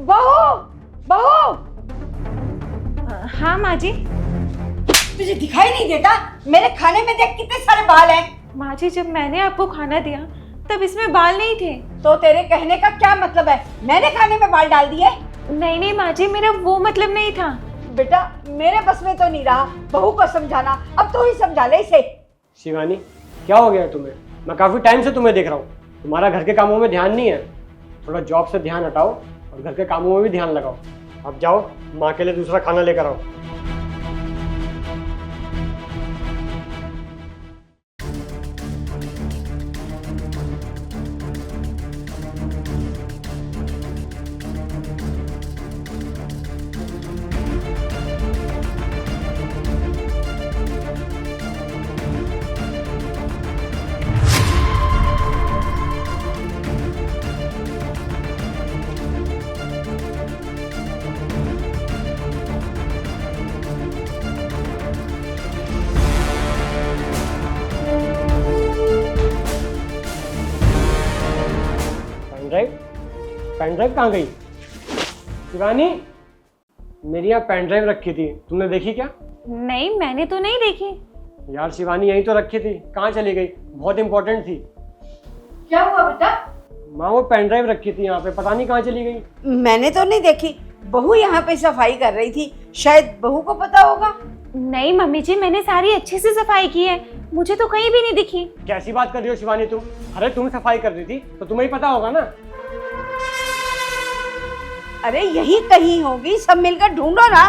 बहू बहू, हाँ माँ जी। तुझे दिखाई नहीं देता? मेरे खाने में देख कितने सारे बाल हैं। माँ जी, जब मैंने आपको खाना दिया तब इसमें बाल नहीं थे। तो तेरे कहने का क्या मतलब है? मैंने खाने में बाल डाल दिए? नहीं नहीं माँ जी, मेरा वो मतलब नहीं था। बेटा मेरे बस में तो नहीं रहा बहू को समझाना, अब तू ही समझा ले इसे। शिवानी, क्या हो गया तुम्हें? मैं काफ़ी टाइम से तुम्हें देख रहा हूँ, तुम्हारा घर के कामों में ध्यान नहीं है। थोड़ा जॉब से ध्यान हटाओ और घर के कामों में भी ध्यान लगाओ। अब जाओ, माँ के लिए दूसरा खाना लेकर आओ। पेन ड्राइव कहाँ गई? शिवानी, मेरी यहाँ पेन ड्राइव रखी थी, तुमने देखी क्या? नहीं, मैंने तो नहीं देखी। यार शिवानी, यहीं तो रखी थी, कहाँ चली गई? बहुत इंपॉर्टेंट थी। क्या हुआ बेटा? माँ, वो पेन ड्राइव रखी थी यहाँ पे, पता नहीं कहाँ चली गई। मैंने तो नहीं देखी, बहू यहाँ पे सफाई कर रही थी, शायद बहू को पता होगा। नहीं मम्मी जी, मैंने सारी अच्छे से सफाई की है, मुझे तो कहीं भी नहीं दिखी। कैसी बात कर रही हो शिवानी तुम? अरे तुम सफाई कर रही थी तो तुम्हें ही पता होगा ना। अरे यही कहीं होगी, सब मिलकर ढूंढो ना।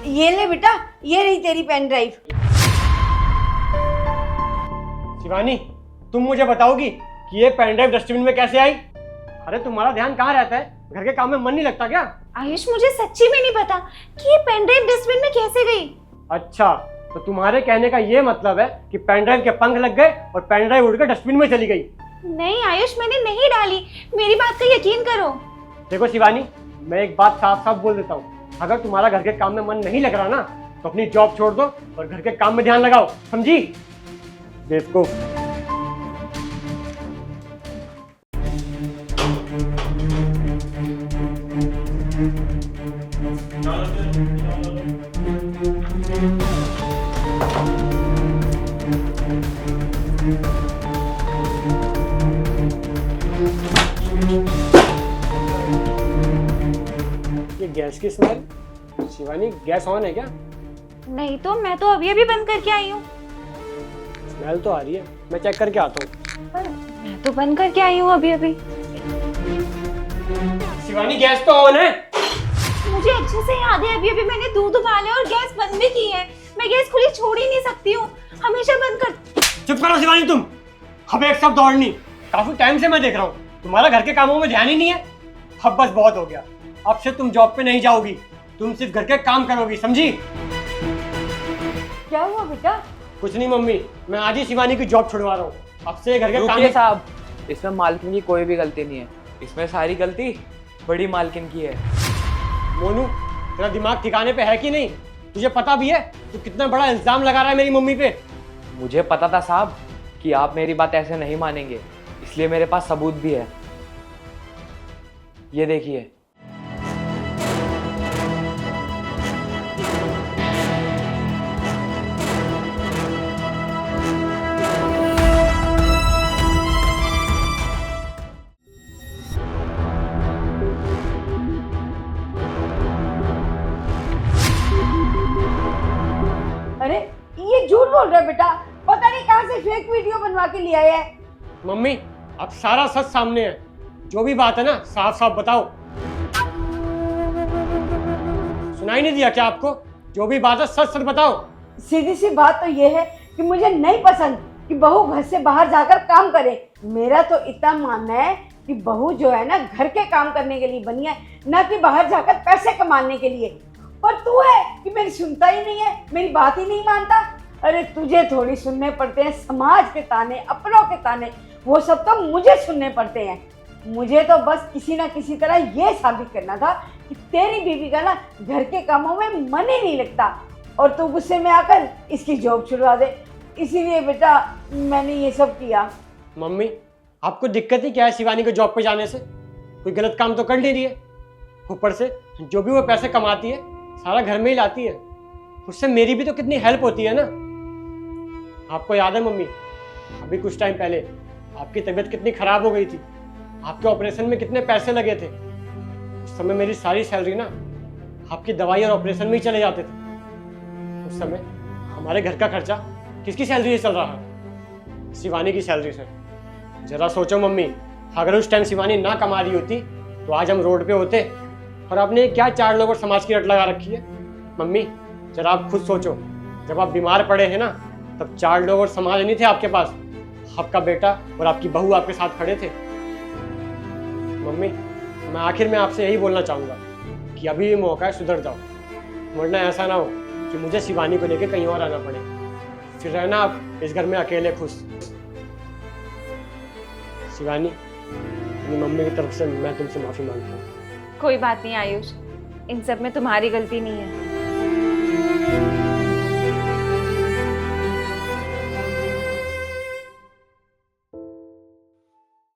ये ले बेटा, ये रही तेरी पेन ड्राइव। शिवानी, तुम मुझे बताओगी कि ये पेन ड्राइव डस्टबिन में कैसे आई? अरे तुम्हारा ध्यान कहाँ रहता है? घर के काम में मन नहीं लगता क्या? आयुष, मुझे सच्ची में नहीं पता कि ये पेन ड्राइव डस्टबिन में कैसे गई। अच्छा, तो तुम्हारे कहने का ये मतलब है कि पेन ड्राइव के पंख लग गए और पेन ड्राइव उड़कर डस्टबिन में चली गई। नहीं आयुष, मैंने नहीं डाली, मेरी बात का यकीन करो। देखो शिवानी, मैं एक बात साफ साफ बोल देता हूँ, अगर तुम्हारा घर के काम में मन नहीं लग रहा ना तो अपनी जॉब छोड़ दो और घर के काम में ध्यान लगाओ, समझी? बेवकूफ। ये गैस की स्मेल। शिवानी, गैस ऑन है क्या? नहीं तो, मैं तो अभी अभी बंद करके आई हूँ। स्मेल तो आ रही है, मैं चेक करके आता हूँ। पर मैं तो बंद करके आई हूँ अभी अभी। शिवानी, गैस तो ऑन है। मुझे अच्छे से याद है, अभी अभी मैंने दूध उबाले और गैस बंद भी की है। मैं गैस खुली छोड़ ही नहीं सकती हूँ, हमेशा बंद कर। चुप करो शिवानी तुम, अब एक शब्द और नहीं। काफी टाइम से मैं देख रहा हूँ, तुम्हारा घर के कामों में ध्यान ही नहीं है। अब बस बहुत हो गया, अब से तुम जॉब पे नहीं जाओगी, तुम सिर्फ घर के काम करोगी, समझी? क्या हुआ बेटा? कुछ नहीं मम्मी, मैं आज ही शिवानी की जॉब छुड़वा रहा हूँ। अब से घर के काम। रुकिए साहब, इसमें मालकिन की कोई भी गलती नहीं है, इसमें सारी गलती बड़ी मालकिन की है। मोनू, तेरा दिमाग ठिकाने पे है कि नहीं? तुझे पता भी है तू कितना बड़ा इल्जाम लगा रहा है मेरी मम्मी पे? मुझे पता था साहब कि आप मेरी बात ऐसे नहीं मानेंगे, इसलिए मेरे पास सबूत भी है। ये देखिए। अरे ये झूठ बोल रहा है बेटा, पता नहीं कहां से फेक वीडियो बनवा के ले आया है। मम्मी, अब सारा सच सामने है, जो भी बात है ना साफ साफ बताओ। सुनाई नहीं दिया क्या आपको? जो भी बात है सच सच बताओ। सीधी सी बात तो ये है कि मुझे नहीं पसंद कि बहू घर से बाहर जाकर काम करे। मेरा तो इतना मानना है कि बहू जो है ना घर के काम करने के लिए बनी है, ना कि बाहर जाकर पैसे कमाने के लिए। पर तू है कि मेरी सुनता ही नहीं है, मेरी बात ही नहीं मानता। अरे तुझे थोड़ी सुनने पड़ते हैं समाज के ताने, अपनों के ताने, वो सब तो मुझे सुनने पड़ते हैं। मुझे तो बस किसी ना किसी तरह ये साबित करना था कि तेरी बीवी का ना घर के कामों में मन ही नहीं लगता और तू गुस्से में आकर इसकी जॉब छुड़वा दे। इसीलिए बेटा मैंने ये सब किया। मम्मी आपको दिक्कत ही क्या है शिवानी को जॉब पे जाने से? कोई गलत काम तो कर नहीं रही है। ऊपर से जो भी वो पैसे कमाती है सारा घर में ही लाती है, उससे मेरी भी तो कितनी हेल्प होती है ना। आपको याद है मम्मी, अभी कुछ टाइम पहले आपकी तबीयत कितनी खराब हो गई थी, आपके ऑपरेशन में कितने पैसे लगे थे। उस समय मेरी सारी सैलरी ना आपकी दवाई और ऑपरेशन में ही चले जाते थे। उस समय हमारे घर का खर्चा किसकी सैलरी से चल रहा है? शिवानी की सैलरी से। जरा सोचो मम्मी, अगर उस टाइम शिवानी ना कमा रही होती तो आज हम रोड पे होते। और आपने क्या 4 लोग और समाज की रट लगा रखी है? मम्मी जरा आप खुद सोचो, जब आप बीमार पड़े हैं ना तब 4 लोग और समाज नहीं थे आपके पास, आपका बेटा और आपकी बहू आपके साथ खड़े थे। मम्मी मैं आखिर में आपसे यही बोलना चाहूँगा कि अभी ये मौका है, सुधर जाओ, वरना ऐसा ना हो कि मुझे शिवानी को लेकर कहीं और आना पड़े, फिर रहना आप इस घर में अकेले खुश। शिवानी अपनी मम्मी की तरफ से मैं तुमसे माफ़ी मांगता हूँ। कोई बात नहीं आयुष, इन सब में तुम्हारी गलती नहीं है।